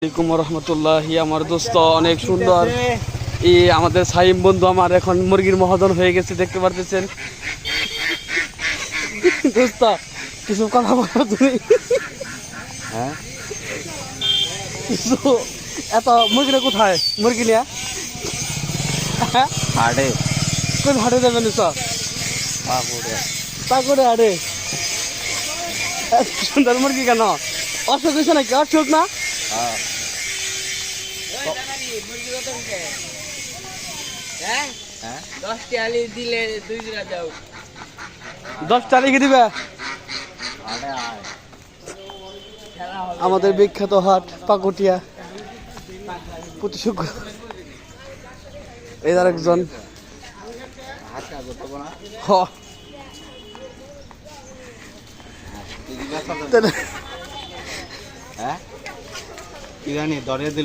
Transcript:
আসসালামু আলাইকুম রহমতুল্লাহি। আমার দোস্ত অনেক সুন্দর আমাদের সাইম বন্ধু আমার এখন মুরগির মহাজন হয়ে গেছে, দেখতে পারতেছেন। দোস্ত কিছু কথা বলো তুমি। হ্যাঁ কিছু এত মুরগিটা কোথায় মুরগি নিয়ে হাড়ে কোন হাটে যাবেন সব পাকুড়ে তা করে হাটে এত সুন্দর মুরগি কেন? অসুখ হয়েছে নাকি? অসুখ না হ্যাঁ হ্যাঁ 10টা লিখে দিবে। হাড়ে আয় আমাদের বিখ্যাত হাট পাকুটিয়া প্রতি শুক্র। এই আরেকজন হাত কাজ করতে না হ হ্যাঁ কি জানি দরে দিল